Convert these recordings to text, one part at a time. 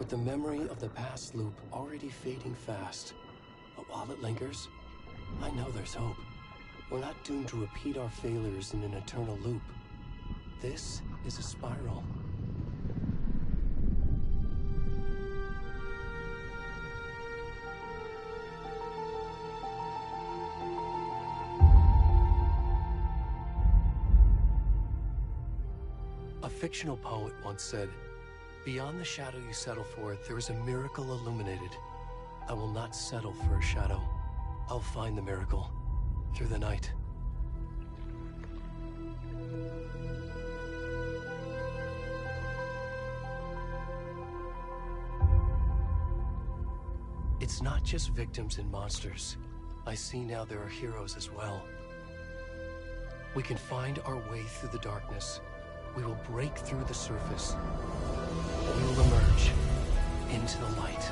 with the memory of the past loop already fading fast. But while it lingers, I know there's hope. We're not doomed to repeat our failures in an eternal loop. This is a spiral. A fictional poet once said, "Beyond the shadow you settle for, there is a miracle illuminated. I will not settle for a shadow. I'll find the miracle through the night." It's not just victims and monsters. I see now there are heroes as well. We can find our way through the darkness. We will break through the surface. We will emerge into the light.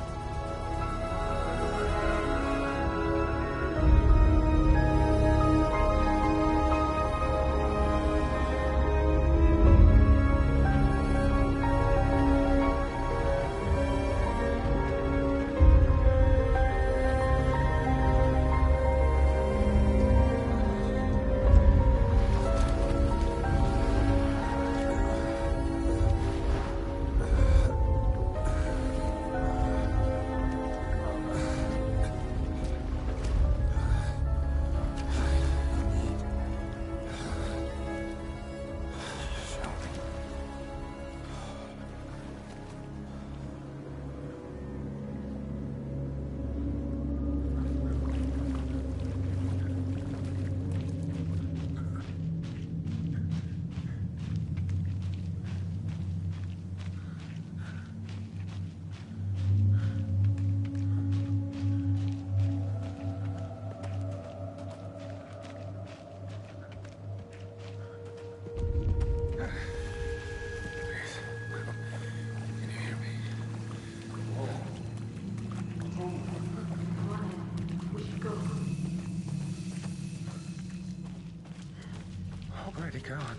Already gone.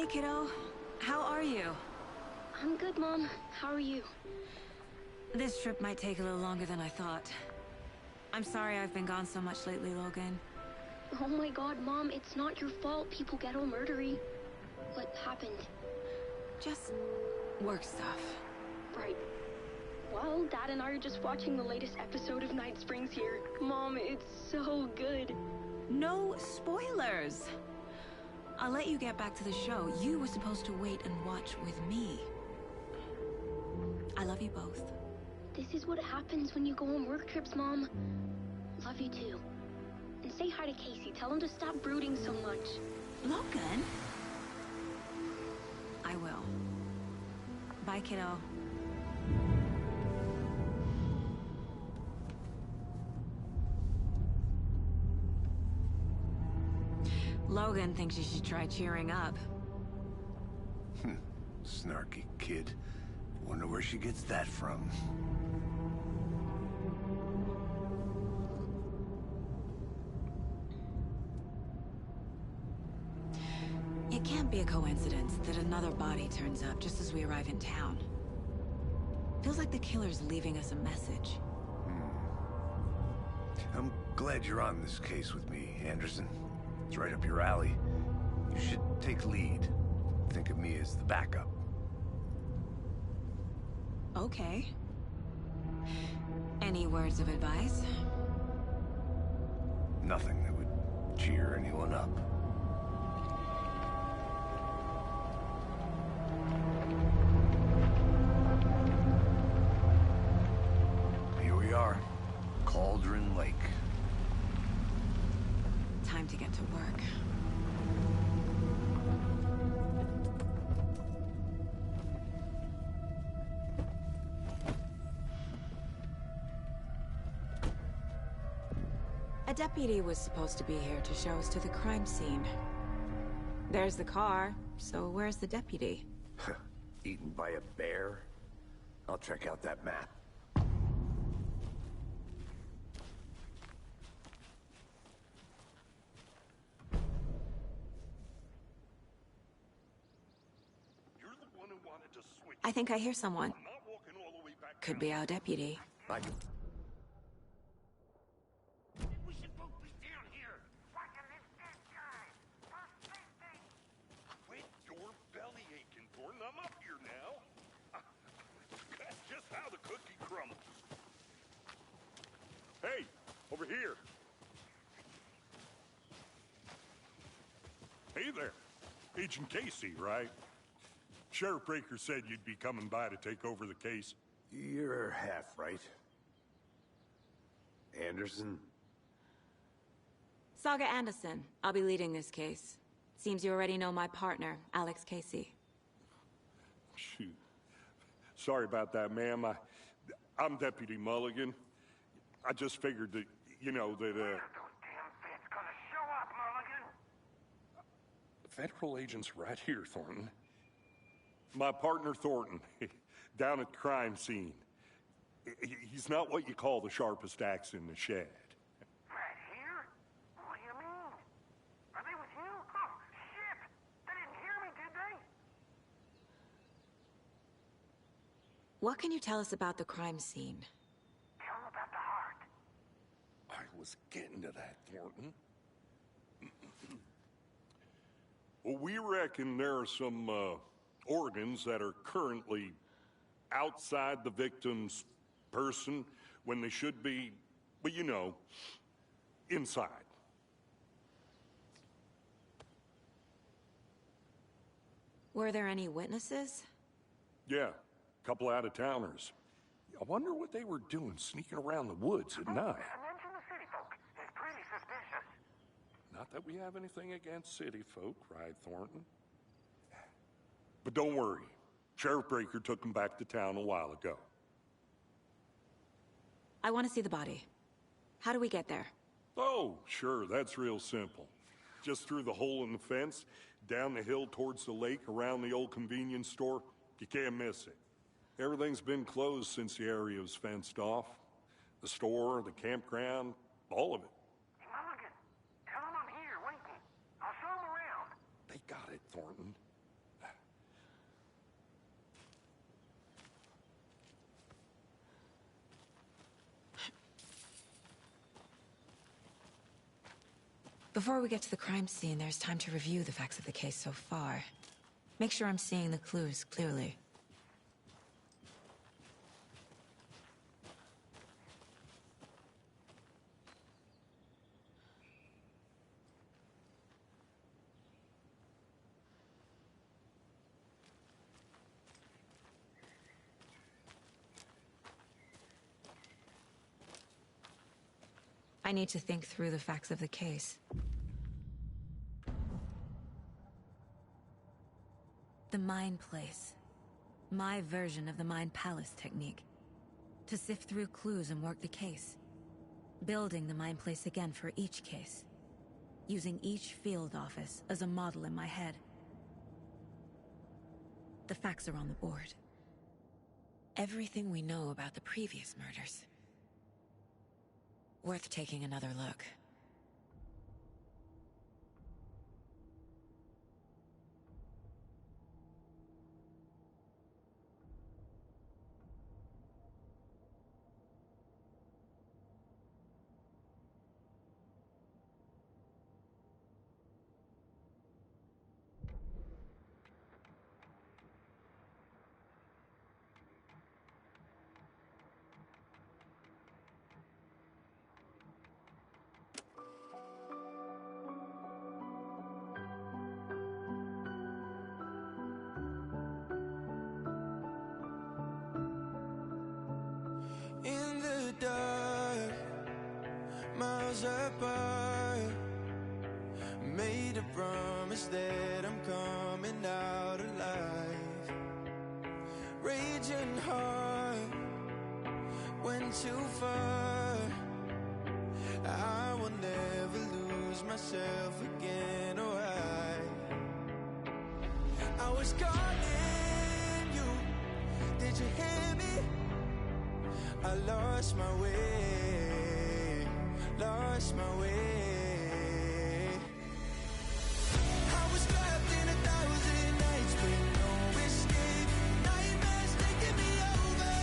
Hey, kiddo. How are you? I'm good, Mom. How are you? This trip might take a little longer than I thought. I'm sorry I've been gone so much lately, Logan. Oh my god, Mom, it's not your fault people get all murdery. What happened? Just work stuff. Right. Well, Dad and I are just watching the latest episode of Night Springs here. Mom, it's so good. No spoilers! I'll let you get back to the show. You were supposed to wait and watch with me. I love you both. This is what happens when you go on work trips, Mom. Love you too. And say hi to Casey. Tell him to stop brooding so much. Logan? I will. Bye, kiddo. Logan thinks you should try cheering up. Snarky kid. Wonder where she gets that from. It can't be a coincidence that another body turns up just as we arrive in town. Feels like the killer's leaving us a message. I'm glad you're on this case with me, Anderson. It's right up your alley. You should take lead. Think of me as the backup. Okay. Any words of advice? Nothing that would cheer anyone up. Here we are. Cauldron Lake. Time to get to work. A deputy was supposed to be here to show us to the crime scene. There's the car, so where's the deputy? Eaten by a bear? I'll check out that map. I think I hear someone. Could be our deputy. We should both be down here, watching this dead guy. First safety. Quit your belly aching, Thornton. I'm up here now. That's just how the cookie crumbles. Hey, over here. Hey there. Agent Casey, right? Sheriff Breaker said you'd be coming by to take over the case. You're half right. Anderson? Saga Anderson. I'll be leading this case. Seems you already know my partner, Alex Casey. Shoot. Sorry about that, ma'am. I'm Deputy Mulligan. I just figured that, you know, that, Those damn feds gonna show up, Mulligan. Federal agent's right here, Thornton. My partner, Thornton, down at the crime scene. He's not what you call the sharpest axe in the shed. Right here? What do you mean? Are they with you? Oh, shit! They didn't hear me, did they? What can you tell us about the crime scene? Tell them about the heart. I was getting to that, Thornton. Well, we reckon there are some, organs that are currently outside the victim's person when they should be, well, you know, inside. Were there any witnesses? Yeah, a couple out-of-towners. I wonder what they were doing sneaking around the woods at night. Mention the city folk. It's pretty suspicious. Not that we have anything against city folk, right, Thornton? But don't worry. Sheriff Breaker took him back to town a while ago. I want to see the body. How do we get there? Oh, sure, that's real simple. Just through the hole in the fence, down the hill towards the lake, around the old convenience store. You can't miss it. Everything's been closed since the area was fenced off. The store, the campground, all of it. Hey, Mulligan, tell them I'm here waiting. I'll show them around. They got it, Thornton. Before we get to the crime scene, there's time to review the facts of the case so far. Make sure I'm seeing the clues clearly. I need to think through the facts of the case. The Mind Place. My version of the Mind Palace technique. To sift through clues and work the case. Building the Mind Place again for each case. Using each field office as a model in my head. The facts are on the board. Everything we know about the previous murders. Worth taking another look. In the dark, miles apart, made a promise that I'm coming out alive. Raging heart, went too far. I will never lose myself again, oh I was calling you, did you hear me? I lost my way, lost my way. I was trapped in 1,000 nights with no escape. Nightmares taking me over,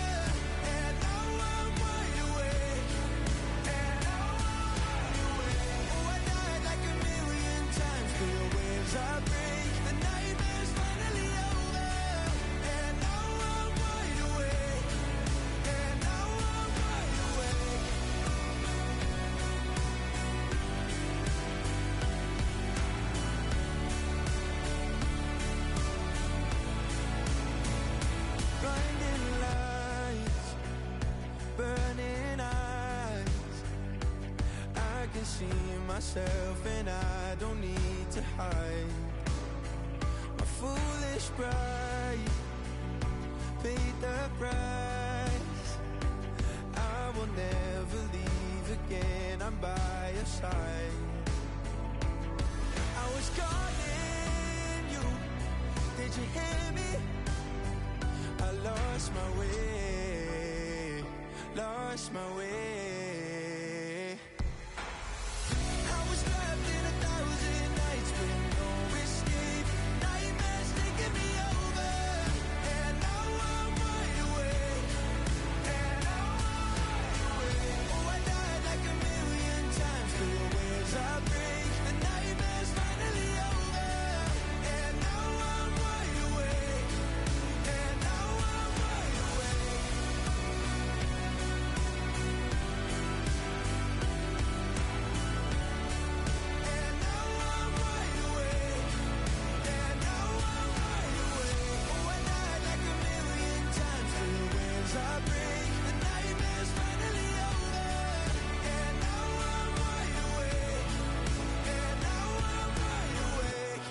and now I'm wide awake. And now I'm wide awake. Oh, I died like 1,000,000 times, feel waves I break. The nightmare's finally over, and now I'm wide awake. And now I'm wide awake. Blinding lights, burning eyes. I can see myself and I don't need to hide. My foolish pride paid the price. I will never leave again, I'm by your side. I was calling you, did you hear me? I lost my way, lost my way. I was trapped in 1,000 nights with no escape. Nightmares taking me over, and now I'm wide awake. And now I'm wide awake. Oh, I died like 1,000,000 times, feel waves I break. The nightmare's finally over, and now I'm wide awake. And now I'm wide awake. And now I'm wide awake. And now I'm wide awake. Oh, I died like 1,000,000 times, feel waves I break. The nightmare's finally over, and now I'm wide awake. And now I'm wide awake.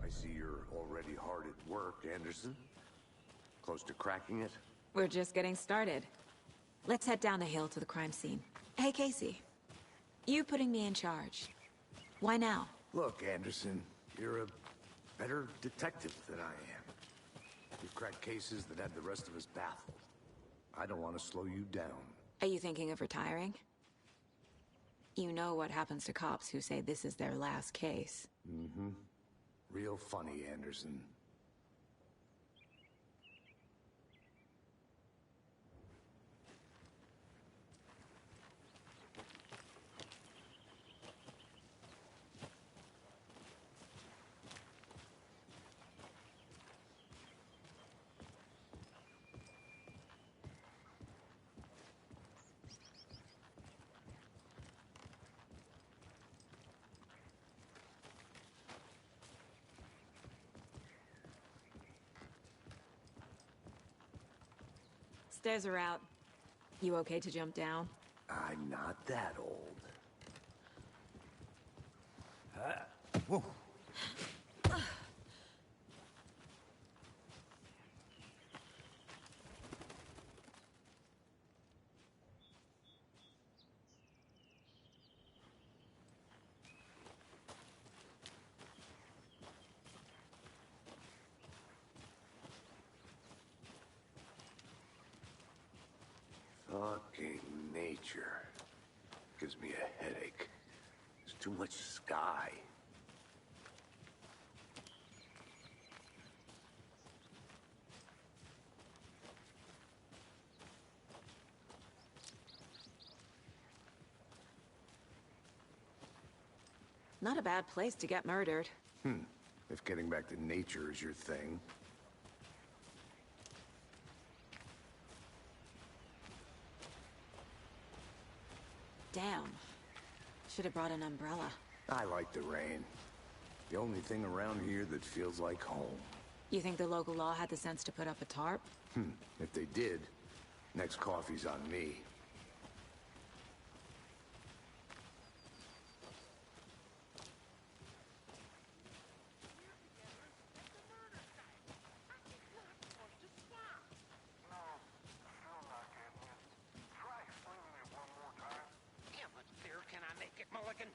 I see you're already hard at work, Anderson. Close to cracking it? We're just getting started. Let's head down the hill to the crime scene. Hey, Casey. You putting me in charge. Why now? Look, Anderson, you're a better detective than I am. You've cracked cases that had the rest of us baffled. I don't want to slow you down. Are you thinking of retiring? You know what happens to cops who say this is their last case. Mm-hmm. Real funny, Anderson. Stairs are out. You okay to jump down? I'm not that old. Whoa. Fucking nature. Gives me a headache. There's too much sky. Not a bad place to get murdered. If getting back to nature is your thing. Damn. Should have brought an umbrella. I like the rain. The only thing around here that feels like home. You think the local law had the sense to put up a tarp? If they did, next coffee's on me. How much clearer can I make it, Mulligan?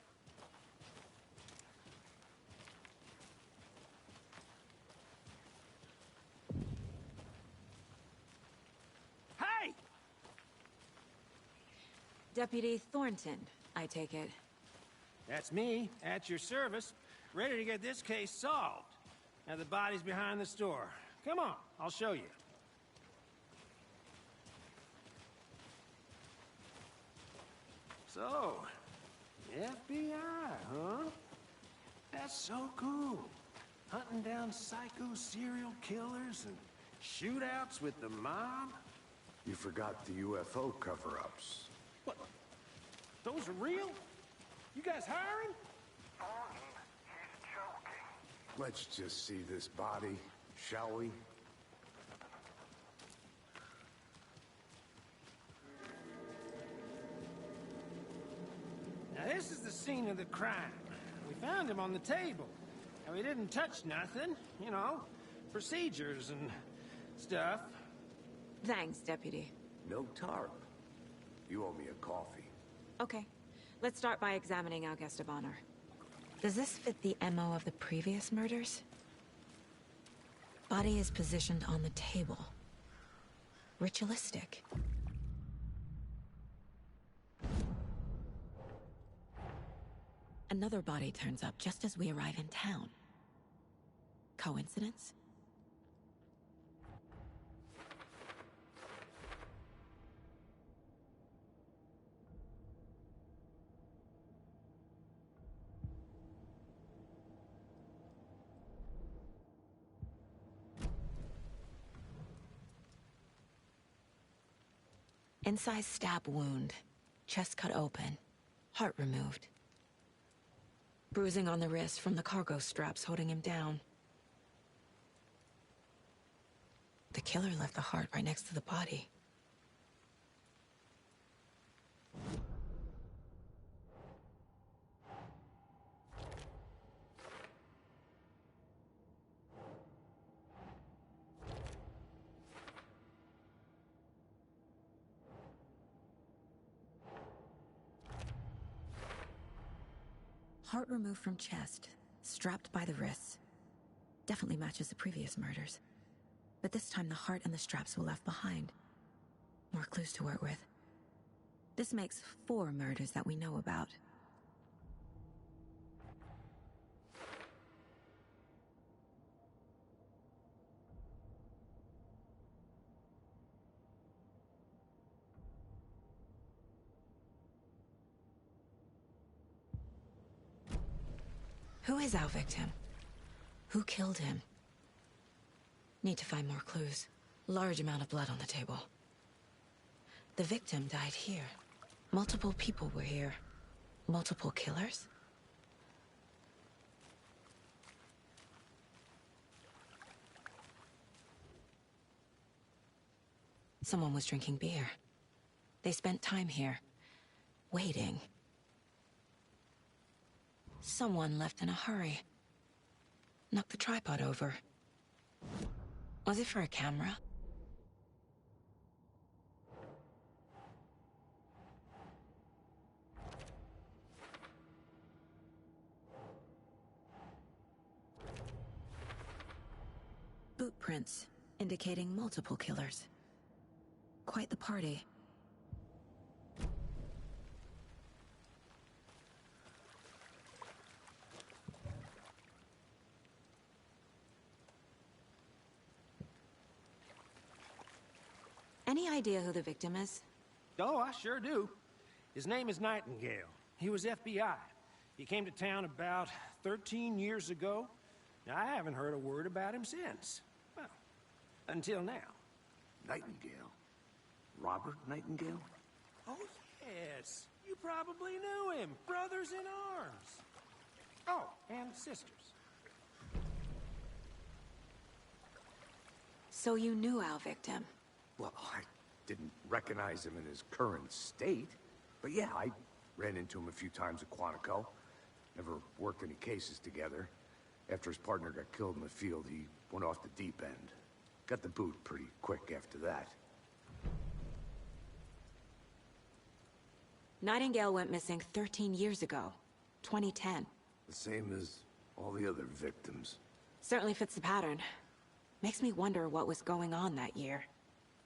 Hey! Deputy Thornton, I take it. That's me, at your service, ready to get this case solved. Now the body's behind the store. Come on, I'll show you. So, FBI, huh? That's so cool. Hunting down psycho serial killers and shootouts with the mob. You forgot the UFO cover-ups. What? Those are real? You guys hiring? He's joking. Let's just see this body, shall we? Now this is the scene of the crime. We found him on the table. And we didn't touch nothing, you know, procedures and stuff. Thanks, Deputy. No tarp. You owe me a coffee. Okay. Let's start by examining our guest of honor. Does this fit the MO of the previous murders? Body is positioned on the table. Ritualistic. Another body turns up just as we arrive in town. Coincidence? Incised stab wound. Chest cut open. Heart removed. Bruising on the wrist from the cargo straps holding him down. The killer left the heart right next to the body. Heart removed from chest, strapped by the wrists. Definitely matches the previous murders. But this time the heart and the straps were left behind. More clues to work with. This makes 4 murders that we know about. Who is our victim? Who killed him? Need to find more clues. Large amount of blood on the table. The victim died here. Multiple people were here. Multiple killers? Someone was drinking beer. They spent time here, waiting. Someone left in a hurry. Knocked the tripod over. Was it for a camera? Boot prints, indicating multiple killers. Quite the party. Any idea who the victim is? Oh, I sure do. His name is Nightingale. He was FBI. He came to town about 13 years ago. Now, I haven't heard a word about him since. Well, until now. Nightingale? Robert Nightingale? Oh, yes. You probably knew him. Brothers in arms. Oh, and sisters. So you knew our victim? Well, I didn't recognize him in his current state. But yeah, I ran into him a few times at Quantico. Never worked any cases together. After his partner got killed in the field, he went off the deep end. Got the boot pretty quick after that. Nightingale went missing 13 years ago. 2010. The same as all the other victims. Certainly fits the pattern. Makes me wonder what was going on that year.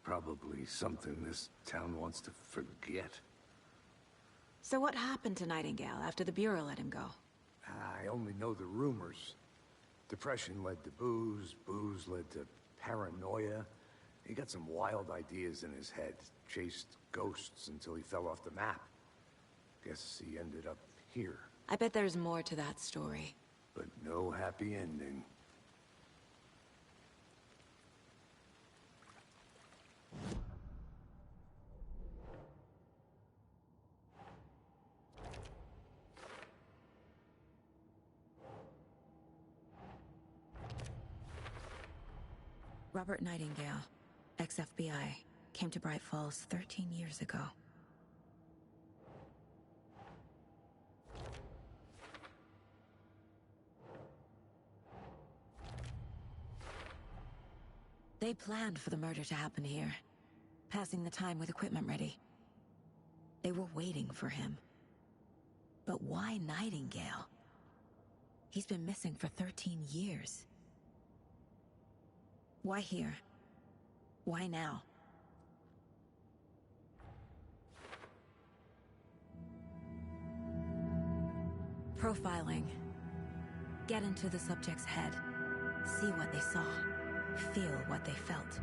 Probably something this town wants to forget. So what happened to Nightingale after the Bureau let him go? I only know the rumors. Depression led to booze, booze led to paranoia. He got some wild ideas in his head, chased ghosts until he fell off the map. Guess he ended up here. I bet there's more to that story. But no happy ending. Robert Nightingale, ex-FBI, came to Bright Falls 13 years ago. They planned for the murder to happen here, passing the time with equipment ready. They were waiting for him. But why Nightingale? He's been missing for 13 years. Why here? Why now? Profiling. Get into the subject's head. See what they saw. Feel what they felt.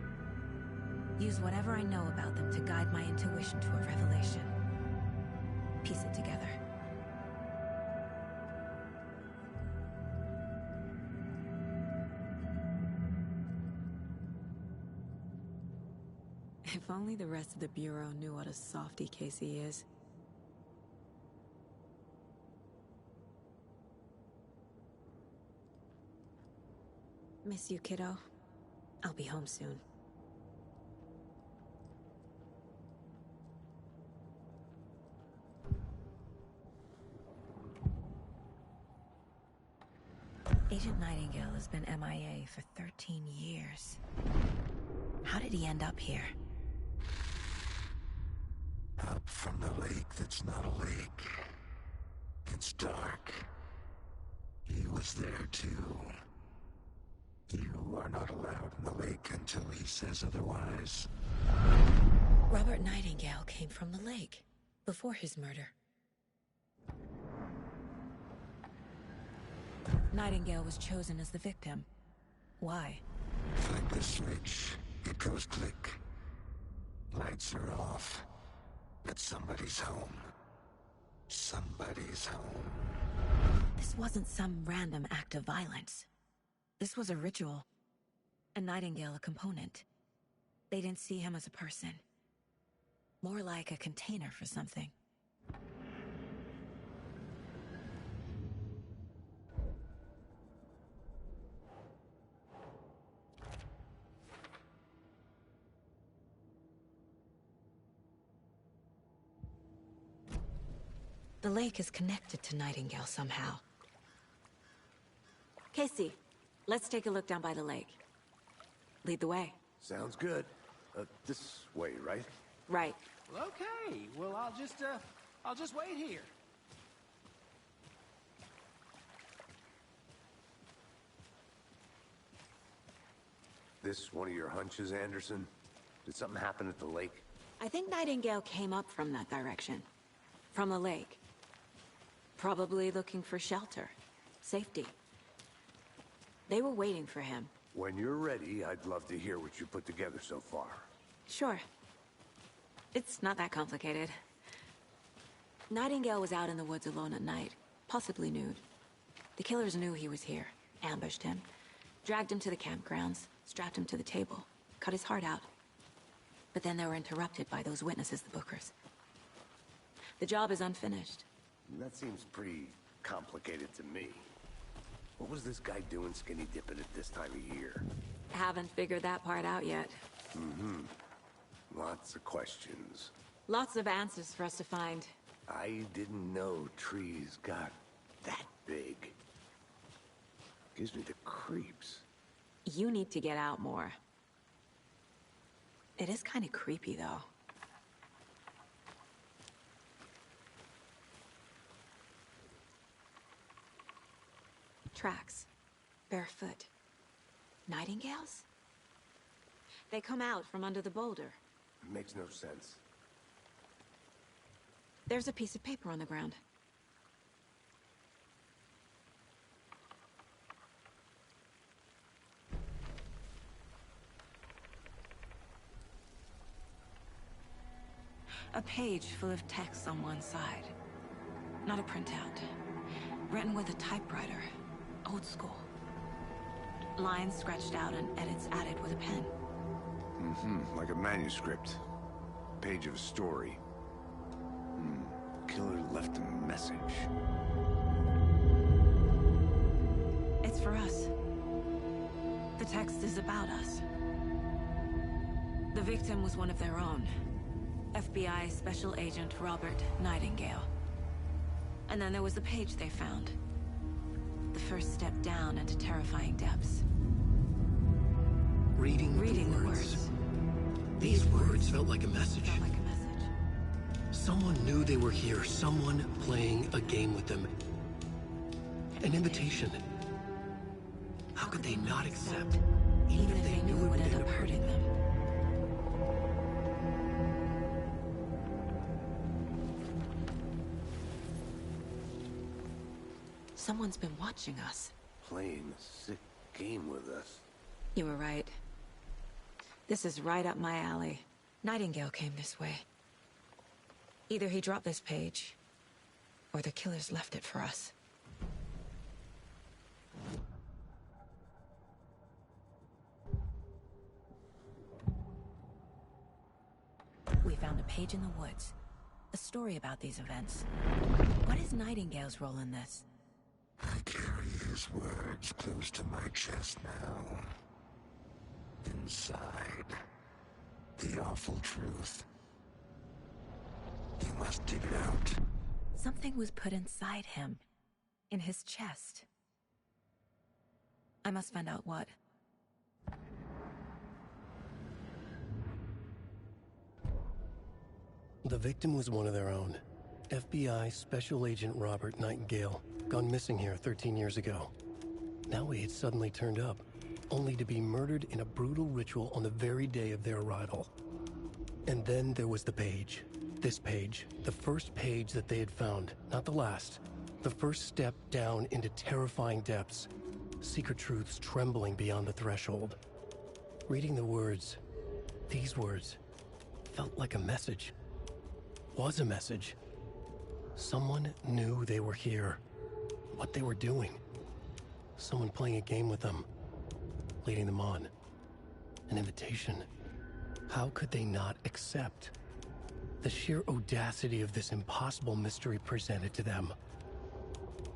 Use whatever I know about them to guide my intuition to a revelation. Piece it together. If only the rest of the Bureau knew what a softy Casey is. Miss you, kiddo. I'll be home soon. Agent Nightingale has been MIA for 13 years. How did he end up here? Up from the lake that's not a lake. It's dark. He was there too. You are not allowed in the lake until he says otherwise. Robert Nightingale came from the lake, before his murder. Nightingale was chosen as the victim. Why? Flick the switch, it goes click. Lights are off. But somebody's home. Somebody's home. This This wasn't some random act of violence. This was a ritual. A Nightingale a component. They didn't see him as a person. More like a container for something. The lake is connected to Nightingale somehow. Casey, let's take a look down by the lake. Lead the way. Sounds good. This way, right? Right. Well, okay. Well, I'll just wait here. This one of your hunches, Anderson? Did something happen at the lake? I think Nightingale came up from that direction. From the lake. Probably looking for shelter. Safety. They were waiting for him. When you're ready, I'd love to hear what you put together so far. Sure. It's not that complicated. Nightingale was out in the woods alone at night, possibly nude. The killers knew he was here, ambushed him, dragged him to the campgrounds, strapped him to the table, cut his heart out. But then they were interrupted by those witnesses, the Bookers. The job is unfinished. That seems pretty complicated to me. What was this guy doing skinny dipping at this time of year? Haven't figured that part out yet. Mm-hmm. Lots of questions. Lots of answers for us to find. I didn't know trees got that big. Gives me the creeps. You need to get out more. It is kind of creepy, though. Tracks. Barefoot. Nightingales? They come out from under the boulder. Makes no sense. There's a piece of paper on the ground. A page full of text on one side. Not a printout. Written with a typewriter. Old school. Lines scratched out and edits added with a pen. Mm-hmm. Like a manuscript. Page of a story. Killer left a message. It's for us. The text is about us. The victim was one of their own. FBI Special Agent Robert Nightingale. And then there was the page they found. The first step down into terrifying depths. Reading the words. These words felt like a message. Felt like a message. Someone knew they were here. Someone playing a game with them. An invitation. How could they not accept, even if they knew it would end up hurting them? Someone's been watching us. Playing a sick game with us. You were right. This is right up my alley. Nightingale came this way. Either he dropped this page, or the killers left it for us. We found a page in the woods. A story about these events. What is Nightingale's role in this? I carry his words close to my chest now. Inside, the awful truth. You must dig it out. Something was put inside him. In his chest. I must find out what. The victim was one of their own. FBI Special Agent Robert Nightingale, gone missing here 13 years ago. Now he had suddenly turned up, only to be murdered in a brutal ritual on the very day of their arrival. And then there was the page. This page, the first page that they had found, not the last. The first step down into terrifying depths. Secret truths trembling beyond the threshold. Reading the words, these words, felt like a message. Was a message. Someone knew they were here. what they were doing. Someone playing a game with them, leading them on. An invitation. How could they not accept? The sheer audacity of this impossible mystery presented to them,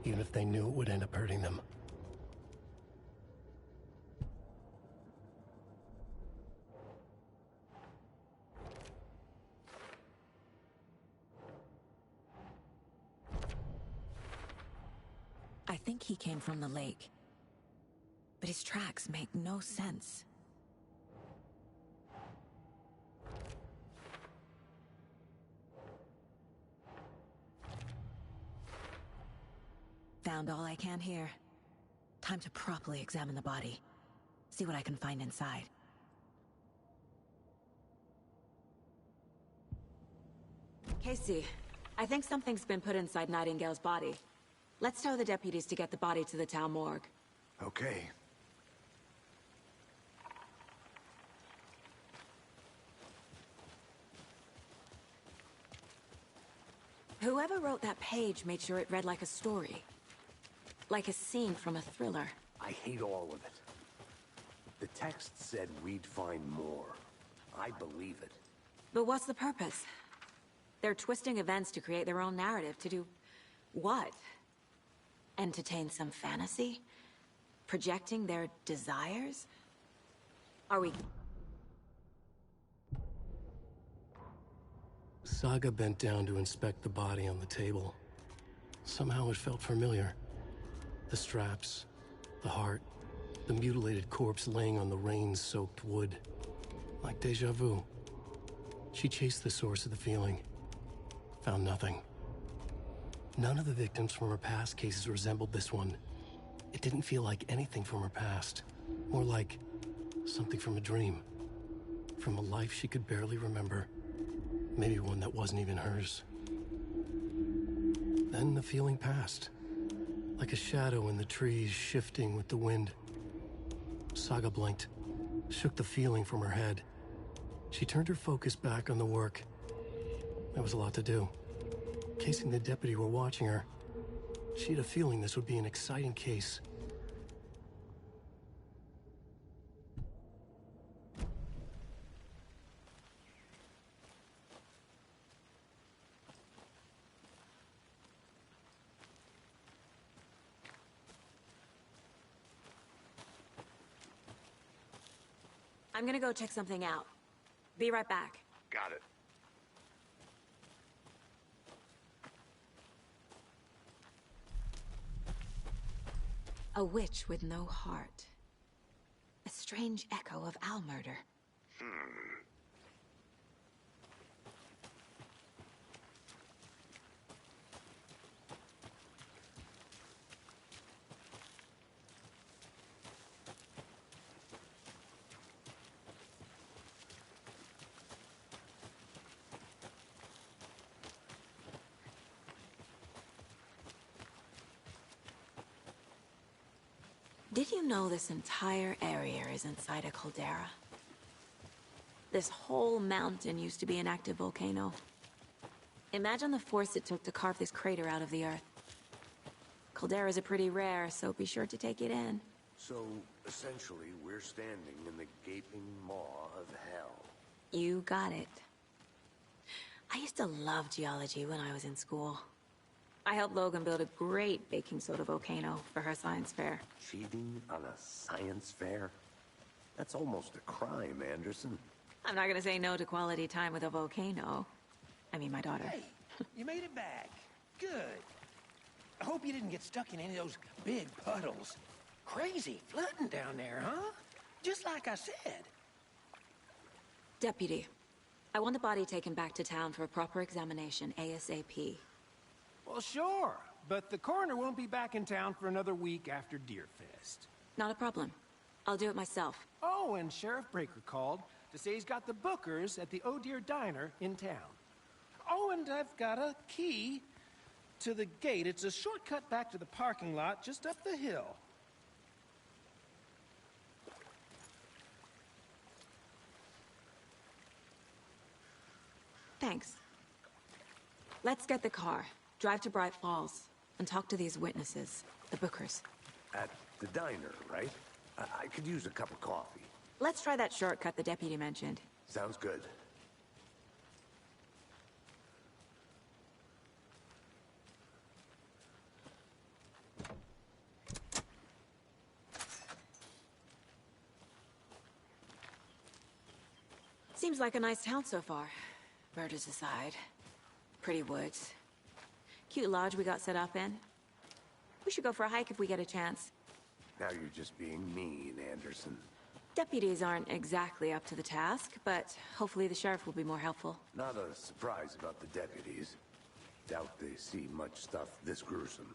even if they knew it would end up hurting them. I think he came from the lake. But his tracks make no sense. Found all I can here. Time to properly examine the body. See what I can find inside. Casey, I think something's been put inside Nightingale's body. Let's tell the deputies to get the body to the town morgue. Okay. Whoever wrote that page made sure it read like a story. Like a scene from a thriller. I hate all of it. The text said we'd find more. I believe it. But what's the purpose? They're twisting events to create their own narrative. To do what? Entertain some fantasy? Projecting their desires? Are we... Saga bent down to inspect the body on the table. Somehow it felt familiar. The straps, the heart, the mutilated corpse laying on the rain-soaked wood. Like deja vu. She chased the source of the feeling. Found nothing. None of the victims from her past cases resembled this one. It didn't feel like anything from her past. More like something from a dream. From a life she could barely remember. Maybe one that wasn't even hers. Then the feeling passed. Like a shadow in the trees shifting with the wind. Saga blinked, shook the feeling from her head. She turned her focus back on the work. There was a lot to do. Casey and the deputy were watching her. She had a feeling this would be an exciting case. I'm gonna go check something out. Be right back. Got it. A witch with no heart. A strange echo of owl murder. Did you know this entire area is inside a caldera? This whole mountain used to be an active volcano. Imagine the force it took to carve this crater out of the earth. Calderas are pretty rare, so be sure to take it in. So, essentially, we're standing in the gaping maw of hell. You got it. I used to love geology when I was in school. I helped Logan build a great baking soda volcano for her science fair. Cheating on a science fair? That's almost a crime, Anderson. I'm not gonna say no to quality time with a volcano. I mean, my daughter. Hey, you made it back. Good. I hope you didn't get stuck in any of those big puddles. Crazy flooding down there, huh? Just like I said. Deputy, I want the body taken back to town for a proper examination, ASAP. Well, sure. But the coroner won't be back in town for another week after Deerfest. Not a problem. I'll do it myself. Oh, and Sheriff Breaker called to say he's got the bookers at the Oh Dear Diner in town. Oh, and I've got a key to the gate. It's a shortcut back to the parking lot just up the hill. Thanks. Let's get the car. Drive to Bright Falls. and talk to these witnesses, the Bookers. At the diner, right? I could use a cup of coffee. Let's try that shortcut the deputy mentioned. Sounds good. Seems like a nice town so far. Murders aside. Pretty woods. Cute lodge we got set up in. We should go for a hike if we get a chance. Now you're just being mean, Anderson. Deputies aren't exactly up to the task, but hopefully the sheriff will be more helpful. Not a surprise about the deputies. Doubt they see much stuff this gruesome.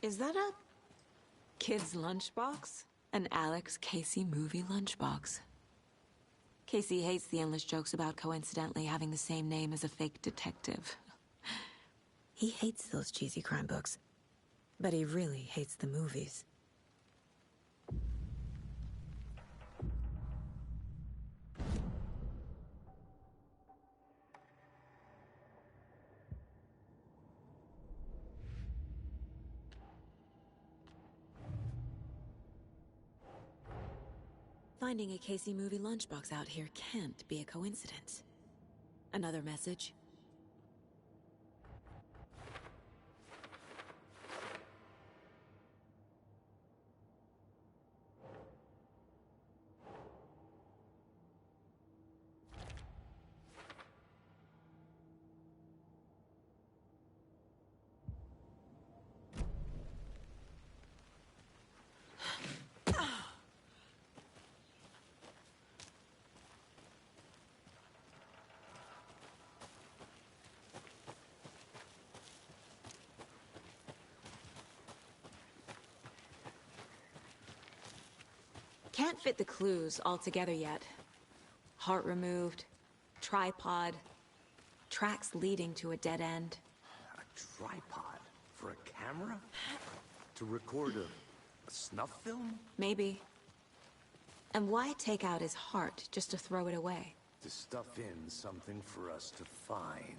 Is that a kid's lunchbox? An Alex Casey movie lunchbox. Casey hates the endless jokes about coincidentally having the same name as a fake detective. He hates those cheesy crime books, but he really hates the movies. Finding a Casey movie lunchbox out here can't be a coincidence. Another message? Can't fit the clues all together yet. Heart removed, tripod, tracks leading to a dead end. A tripod? For a camera? To record a snuff film? Maybe. And why take out his heart just to throw it away? To stuff in something for us to find.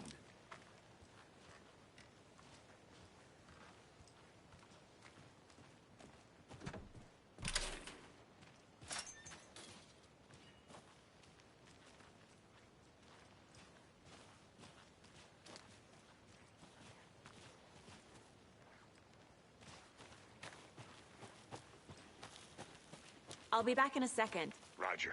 I'll be back in a second. Roger.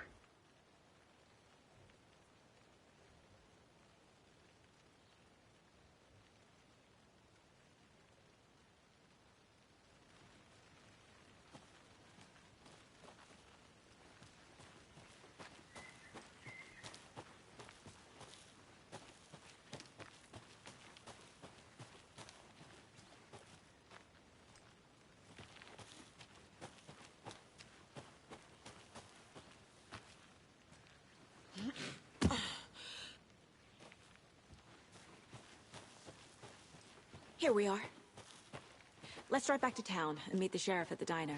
Here we are. Let's drive back to town and meet the sheriff at the diner.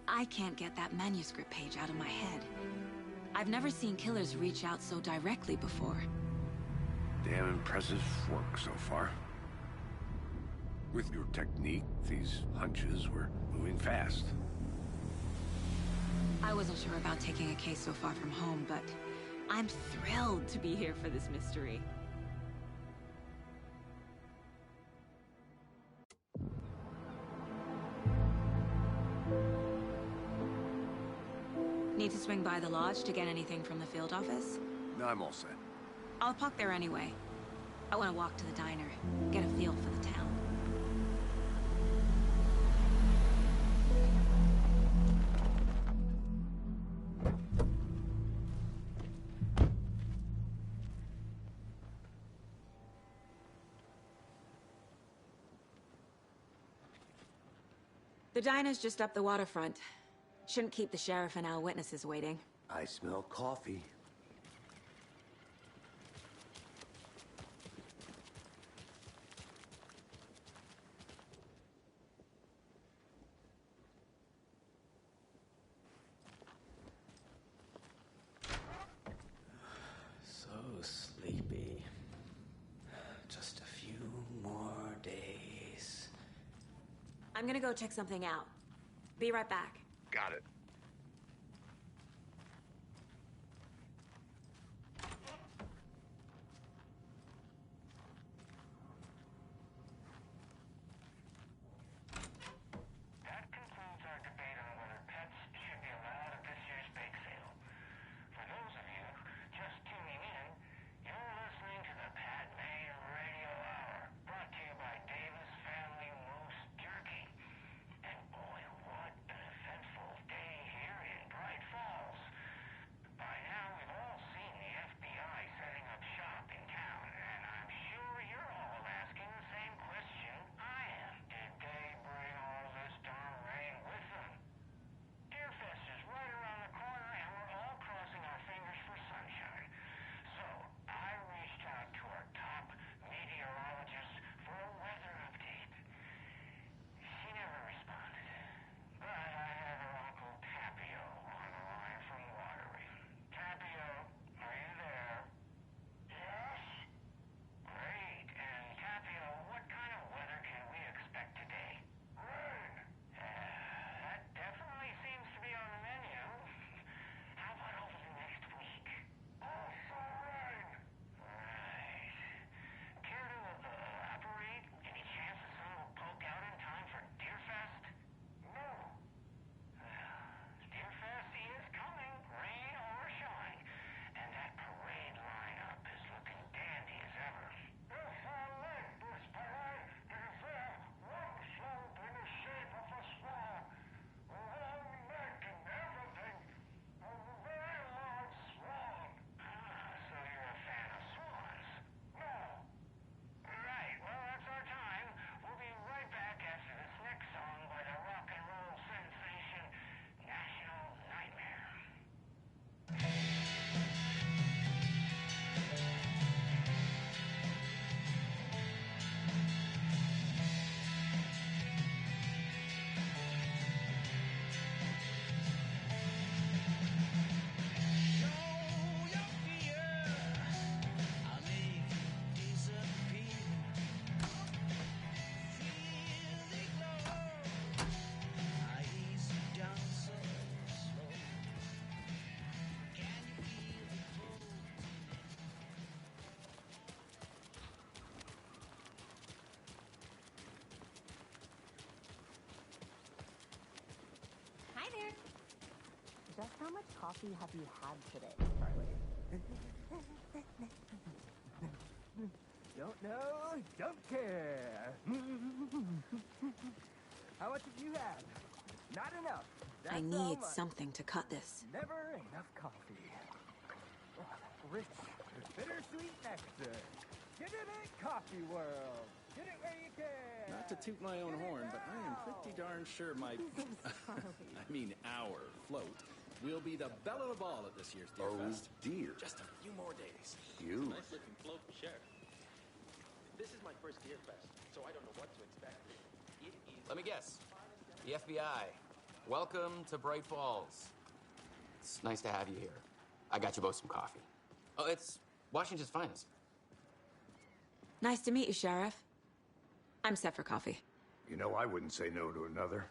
I can't get that manuscript page out of my head. I've never seen killers reach out so directly before. Damn impressive work so far. With your technique, these hunches were moving fast. I wasn't sure about taking a case so far from home, but I'm thrilled to be here for this mystery. Need to swing by the lodge to get anything from the field office? No, I'm all set. I'll park there anyway. I want to walk to the diner, get a feel for the town. The diner's just up the waterfront. Shouldn't keep the sheriff and our witnesses waiting. I smell coffee. So sleepy. Just a few more days. I'm gonna go check something out. Be right back. Got it. That concludes our debate on whether pets should be allowed at this year's bake sale. For those of you just tuning in, you're listening to the Pat May Radio Hour, brought to you by Davis Family Moose Jerky. And boy, what an eventful day here in Bright Falls. By now, we've all seen the FBI setting up shop in town, and I'm sure you're all asking the same question I am. Did they bring all this darn rain with them? Deerfest is right around the corner, and we're all crossing our fingers for sunshine. So, I reached out to our top meteorologist for a weather update. She never responded. But I have her Uncle Tapio on the line from Watery. Tapio, are you there? Yes? Great. And Tapio, what kind of weather can we expect today? Rain. That definitely seems to be on the menu. How about over the next week? Also rain. Right. Care to elaborate? Any chance the sun will poke out in time for Deerfest? No. Deerfest is coming, rain or shine, and that parade lineup is looking dandy as ever. This late, this parade is one slope in the shape of a swan, one neck and everything, a very large swan. So you're a fan of swans? No. Right, well, that's our time. We'll be right back after this next song by the rock and roll sensation, National Nightmare. Hi there. Just how much coffee have you had today, Charlie? Don't know, don't care. How much have you had? Not enough. That's I all need much. something to cut this. Never enough coffee. Oh, rich, bittersweet nectar. Get it in coffee world. Get it where you can. Not to toot my own horn, but I am pretty darn sure my... I mean our float will be the belle of the ball at this year's Deerfest. Oh, dear. Just a few more days. You. Nice looking float, Sheriff. This is my first Deerfest, so I don't know what to expect. It is... Let me guess. The FBI. Welcome to Bright Falls. It's nice to have you here. I got you both some coffee. Oh, it's Washington's finest. Nice to meet you, Sheriff. I'm set for coffee. You know, I wouldn't say no to another.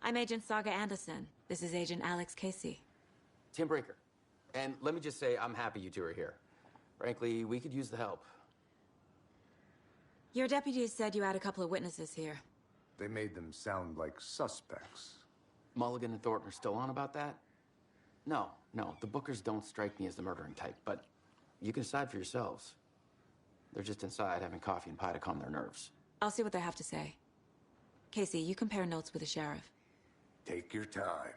I'm Agent Saga Anderson. This is Agent Alex Casey. Tim Breaker. And let me just say, I'm happy you two are here. Frankly, we could use the help. Your deputies said you had a couple of witnesses here. They made them sound like suspects. Mulligan and Thornton are still on about that? No, the Bookers don't strike me as the murdering type, but you can decide for yourselves. They're just inside having coffee and pie to calm their nerves. I'll see what they have to say. Casey, you compare notes with the sheriff. Take your time.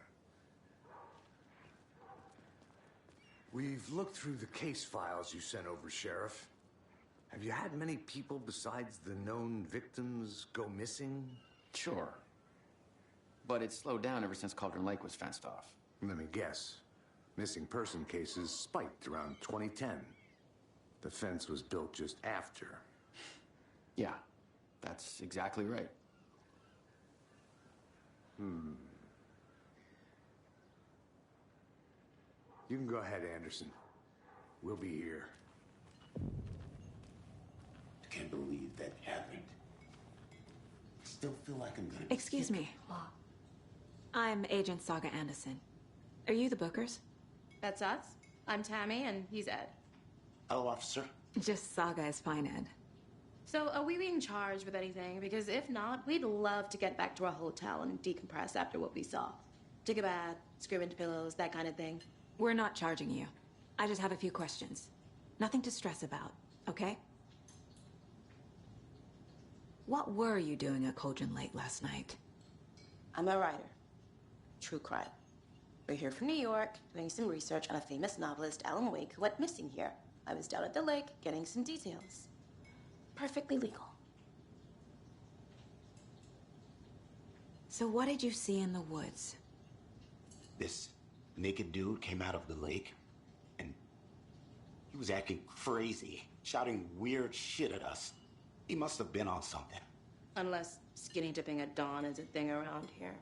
We've looked through the case files you sent over, Sheriff. Have you had many people besides the known victims go missing? Sure. But it's slowed down ever since Cauldron Lake was fenced off. Let me guess. Missing person cases spiked around 2010. The fence was built just after. Yeah, that's exactly right. You can go ahead, Anderson. We'll be here. I can't believe that happened. Still feel like I'm gonna... Excuse me. I'm Agent Saga Anderson. Are you the Bookers? That's us. I'm Tammy, and he's Ed. Hello, officer. Just Saga is fine, Ed. So, are we being charged with anything? Because if not, we'd love to get back to our hotel and decompress after what we saw. Take a bath, scream into pillows, that kind of thing. We're not charging you. I just have a few questions. Nothing to stress about, okay? What were you doing at Cauldron Lake last night? I'm a writer. True crime. We're here from New York, doing some research on a famous novelist, Alan Wake, who went missing here. I was down at the lake, getting some details. Perfectly legal. So what did you see in the woods? This naked dude came out of the lake, and he was acting crazy, shouting weird shit at us. He must have been on something. Unless skinny dipping at dawn is a thing around here.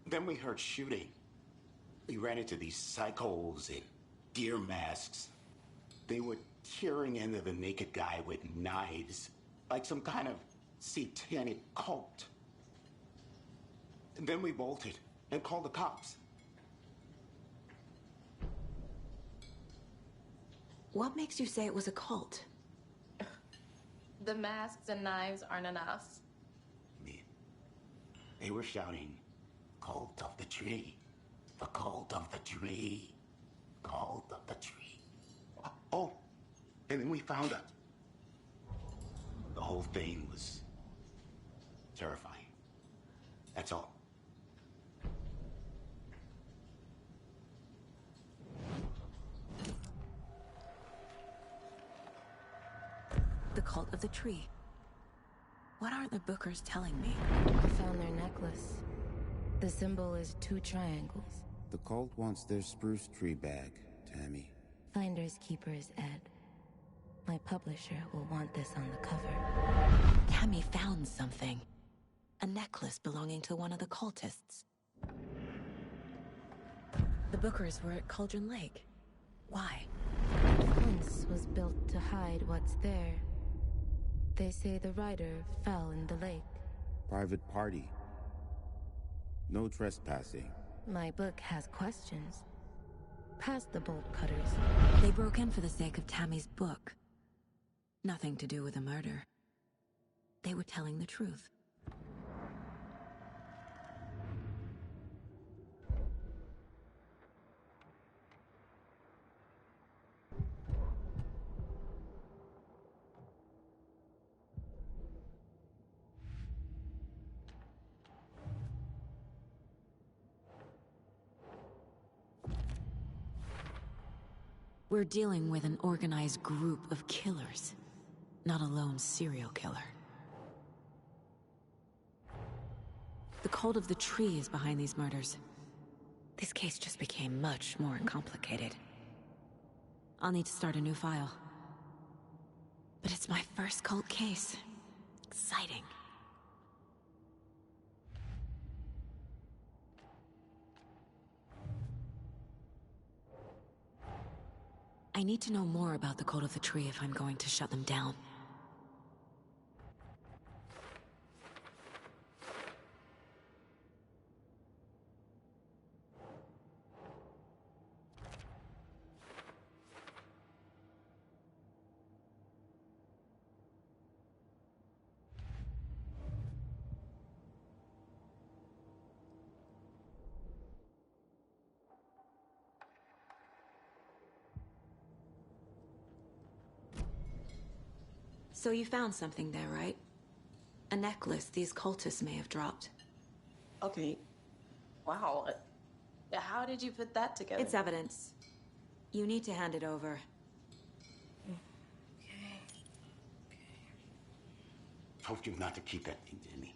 Then we heard shooting. We ran into these psychos in deer masks. They were tearing into the naked guy with knives, like some kind of satanic cult. And then we bolted and called the cops. What makes you say it was a cult? The masks and knives aren't enough. They were shouting, "Cult of the tree, the cult of the tree, cult of the tree." Oh, and then we found it. The whole thing was terrifying. That's all. The cult of the tree. What aren't the Bookers telling me? I found their necklace. The symbol is 2 triangles. The cult wants their spruce tree back, Tammy. Finders keepers, Ed. My publisher will want this on the cover. Tammy found something. A necklace belonging to one of the cultists. The Bookers were at Cauldron Lake. Why? The fence was built to hide what's there. They say the writer fell in the lake. Private party. No trespassing. My book has questions. Past the bolt cutters. They broke in for the sake of Tammy's book. Nothing to do with a murder. They were telling the truth. We're dealing with an organized group of killers, not a lone serial killer. The cult of the tree is behind these murders. This case just became much more complicated. I'll need to start a new file. But it's my first cult case. Exciting. I need to know more about the cult of the tree if I'm going to shut them down. So you found something there, right? A necklace these cultists may have dropped. Okay. Wow. How did you put that together? It's evidence. You need to hand it over. Told you not to keep that thing to me.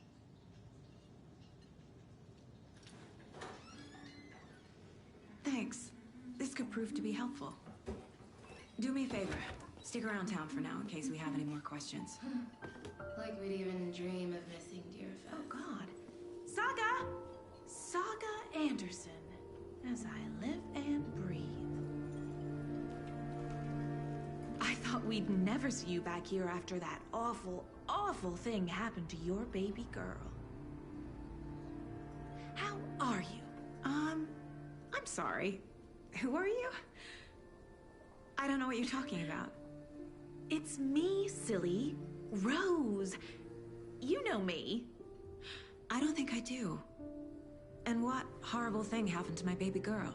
this could prove to be helpful. Do me a favor. Stick around town for now in case we have any more questions. Like we'd even dream of missing Deerfest. Oh, God. Saga! Saga Anderson. As I live and breathe. I thought we'd never see you back here after that awful, awful thing happened to your baby girl. How are you? I'm sorry. Who are you? I don't know what you're talking about. It's me, silly. Rose. You know me. I don't think I do. And what horrible thing happened to my baby girl?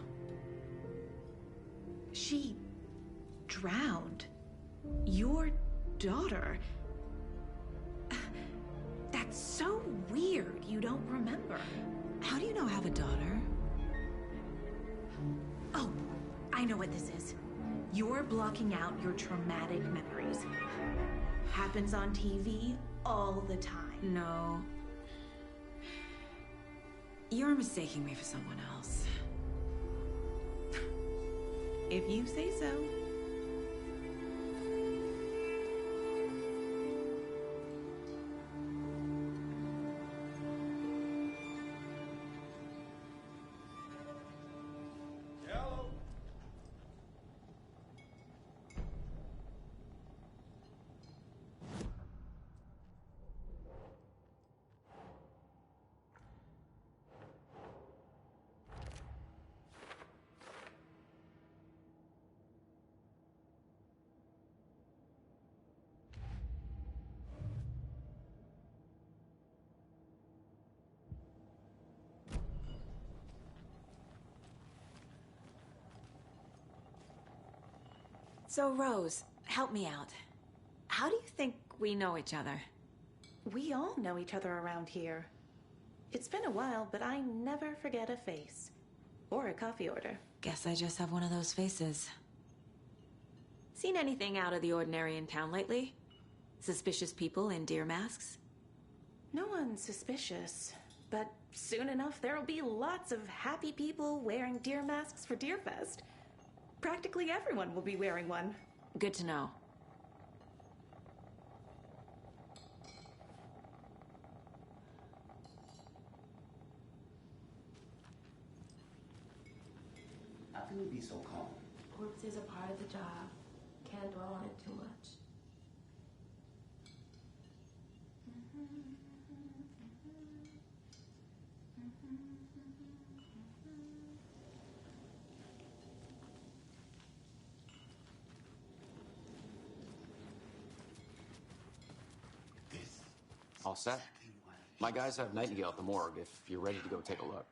She drowned. Your daughter. That's so weird you don't remember. How do you know I have a daughter? Oh, I know what this is. You're blocking out your traumatic memories. Happens on TV all the time. No. You're mistaking me for someone else. If you say so. So, Rose, help me out. How do you think we know each other? We all know each other around here. It's been a while, but I never forget a face. Or a coffee order. Guess I just have one of those faces. Seen anything out of the ordinary in town lately? Suspicious people in deer masks? No one's suspicious. But soon enough, there'll be lots of happy people wearing deer masks for Deerfest. Practically everyone will be wearing one. Good to know. How can you be so calm? Corpse is a part of the job. Can't dwell on it too much. All set? My guys have Nightingale at the morgue if you're ready to go take a look.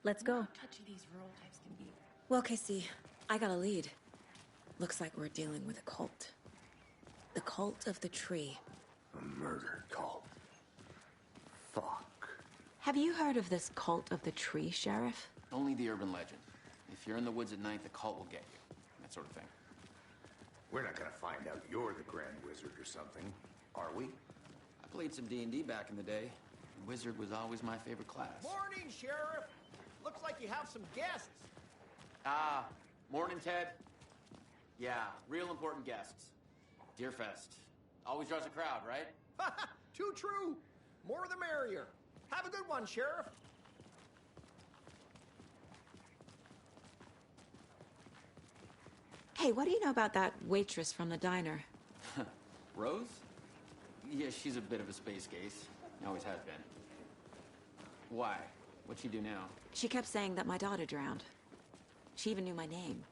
Let's go. Touchy these rural types can be. Well, Casey, I got a lead. Looks like we're dealing with a cult. The cult of the tree. A murder cult. Fuck. Have you heard of this cult of the tree, Sheriff? Only the urban legend. If you're in the woods at night, the cult will get you. That sort of thing. We're not gonna find out you're the Grand Wizard or something, are we? I played some D&D back in the day. Wizard was always my favorite class. Morning, Sheriff. Looks like you have some guests. Ah, morning, Ted. Yeah, real important guests. Deerfest. Always draws a crowd, right? Too true. More the merrier. Have a good one, Sheriff. Hey, what do you know about that waitress from the diner? Rose? Yeah, she's a bit of a space case. Always has been. Why? What'd she do now? She kept saying that my daughter drowned. She even knew my name.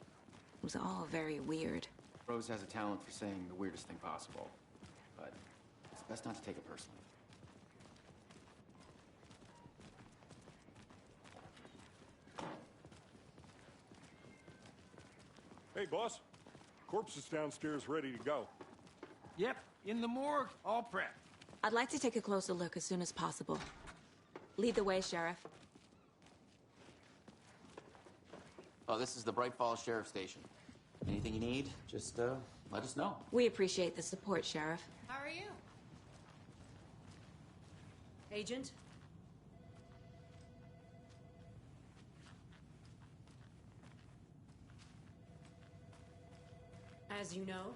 It was all very weird. Rose has a talent for saying the weirdest thing possible. But it's best not to take it personally. Hey, boss. Corpse is downstairs ready to go. Yep, in the morgue, all prepped. I'd like to take a closer look as soon as possible. Lead the way, Sheriff. Oh, this is the Bright Falls Sheriff Station. Anything you need, just let us know. We appreciate the support, Sheriff. How are you? Agent? As you know,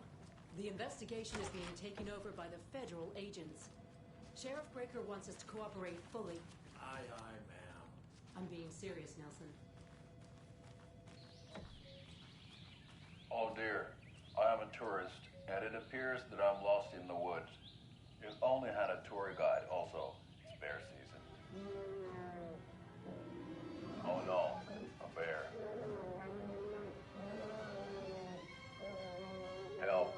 the investigation is being taken over by the federal agents. Sheriff Breaker wants us to cooperate fully. Aye, aye, ma'am. I'm being serious, Nelson. Oh dear, I am a tourist, and it appears that I'm lost in the woods. You only had a tour guide, also. It's bear season. Oh no, a bear. Help.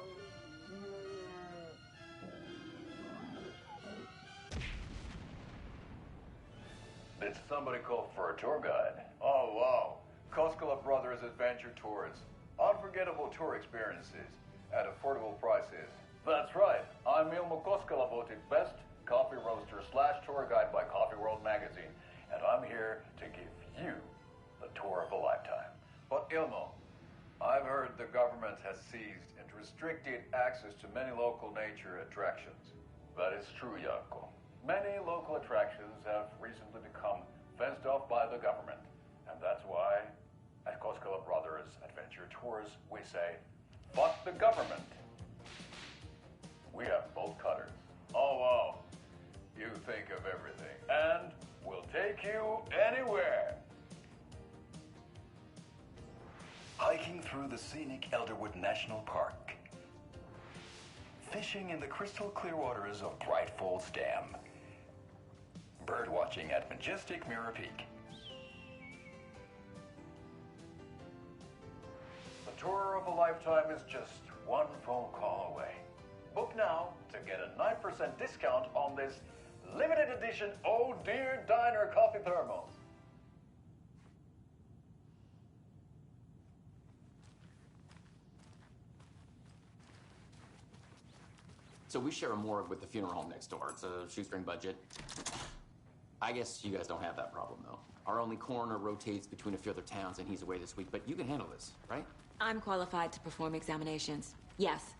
Did somebody call for a tour guide? Oh wow, Koskela Brothers Adventure Tours. Unforgettable tour experiences at affordable prices. That's right, I'm Ilmo Koskela, voted best coffee roaster / tour guide by Coffee World magazine, and I'm here to give you the tour of a lifetime. But Ilmo, I've heard the government has seized and restricted access to many local nature attractions. That is true, Janko. Many local attractions have recently become fenced off by the government, and that's why at Koskela Brothers Adventure Tours, we say, fuck the government. We have bolt cutters. Oh, wow. You think of everything. And we'll take you anywhere. Hiking through the scenic Elderwood National Park. Fishing in the crystal clear waters of Bright Falls Dam. Bird watching at majestic Mirror Peak. The tour of a lifetime is just one phone call away. Book now to get a 9% discount on this limited edition Oh Dear Diner coffee thermos. So we share a morgue with the funeral home next door. It's a shoestring budget. I guess you guys don't have that problem, though. Our only coroner rotates between a few other towns, and he's away this week. But you can handle this, right? I'm qualified to perform examinations. Yes.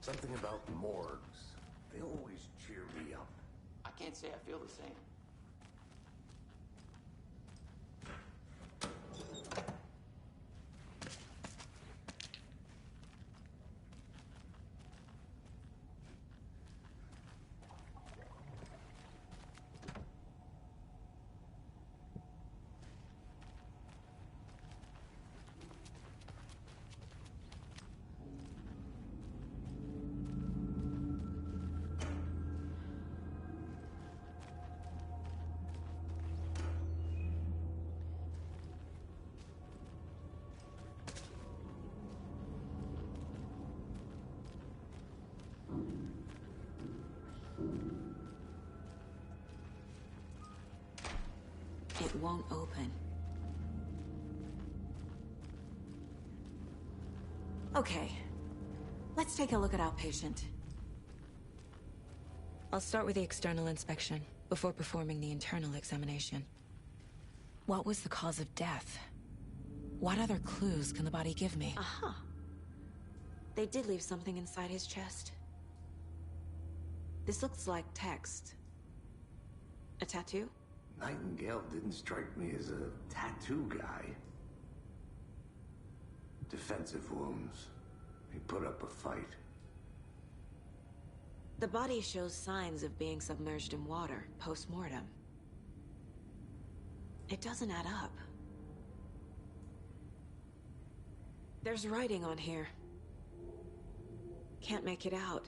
Something about morgues. They always cheer me up. I can't say I feel the same. It won't open. Okay. Let's take a look at our patient. I'll start with the external inspection before performing the internal examination. What was the cause of death? What other clues can the body give me? Aha. They did leave something inside his chest. This looks like text. A tattoo? Nightingale didn't strike me as a tattoo guy. Defensive wounds. He put up a fight. The body shows signs of being submerged in water post-mortem. It doesn't add up. There's writing on here. Can't make it out.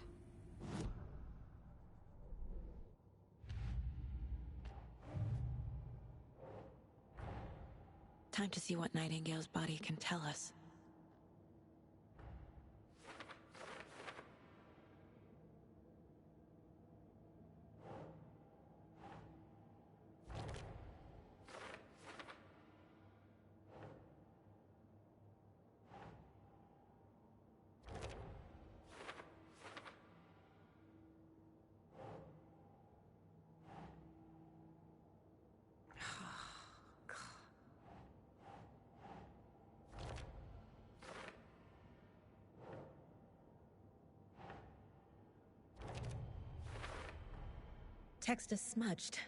Time to see what Nightingale's body can tell us. Text is smudged.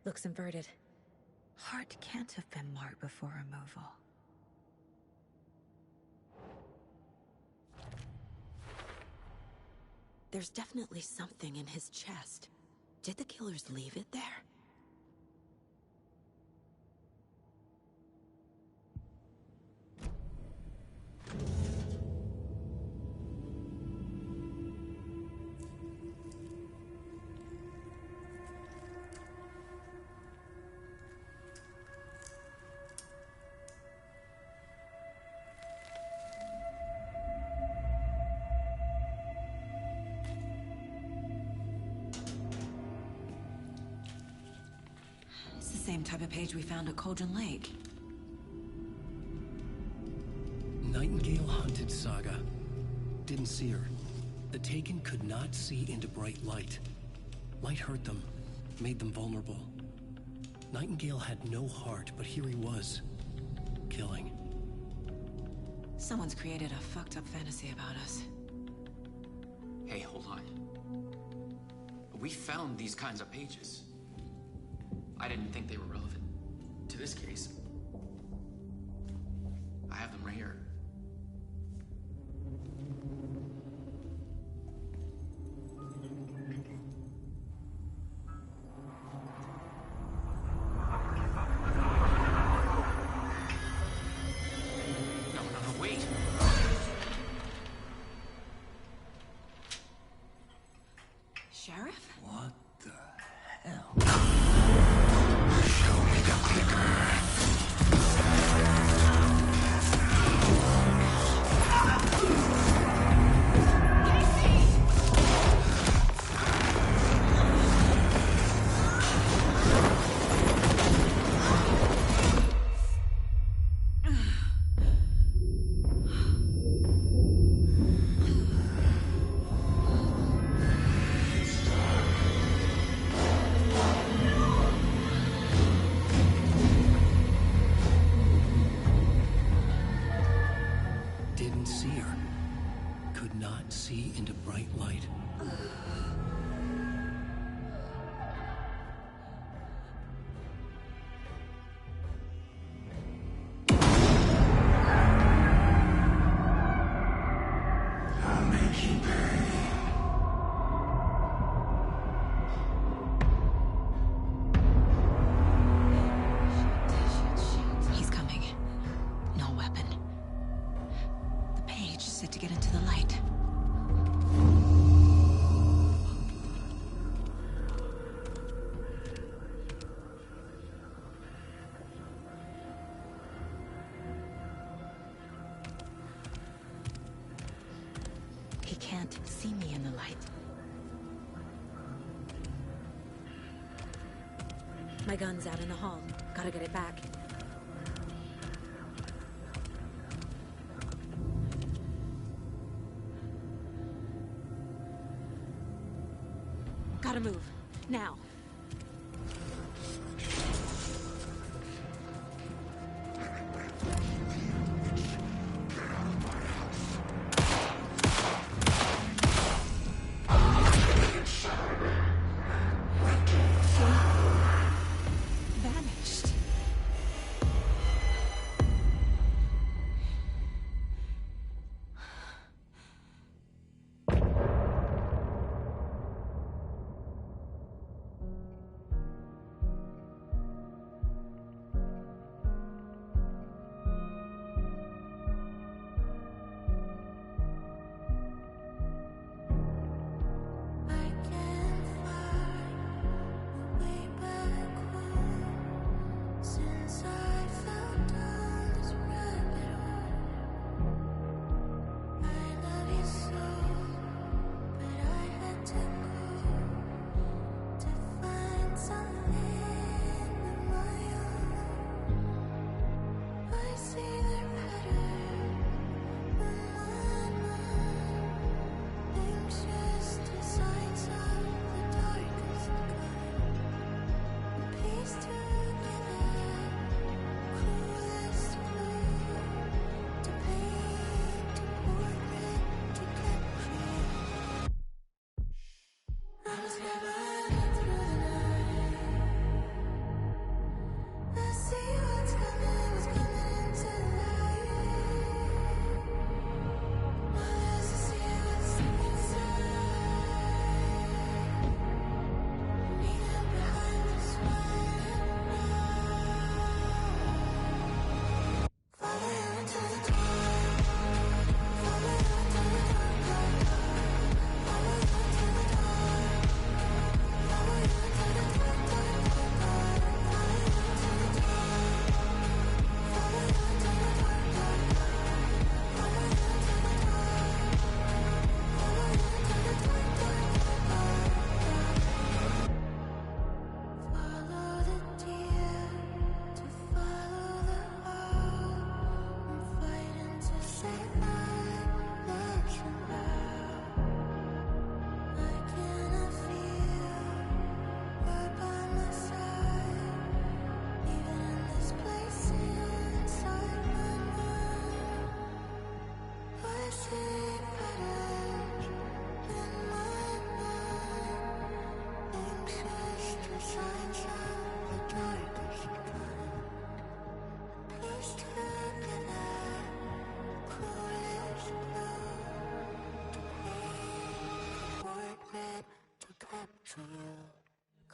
Looks inverted. Heart can't have been marked before removal. There's definitely something in his chest. Did the killers leave it there? Same type of page we found at Cauldron Lake. Nightingale hunted Saga. Didn't see her. The Taken could not see into bright light. Light hurt them, made them vulnerable. Nightingale had no heart, but here he was, killing. Someone's created a fucked up fantasy about us. Hey, hold on. We found these kinds of pages. I didn't think they were relevant to this case. I have them right here. No, wait. Sheriff? What the hell? Didn't see her. Could not see into bright light. I'll make you pay. He's coming. No weapon. The page set to get into the light. He can't see me in the light. My gun's out in the hall. Gotta get it back. Gotta move. Now. Vanished.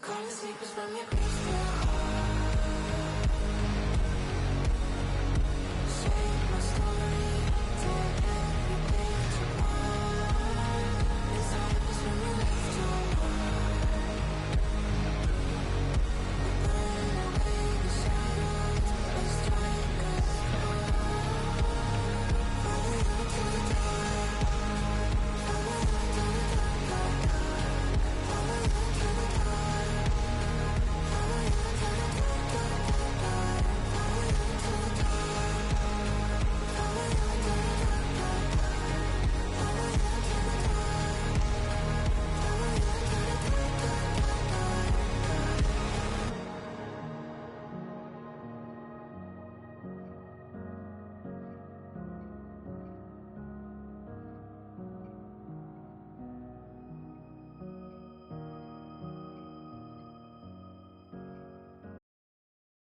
Calling sleepers from your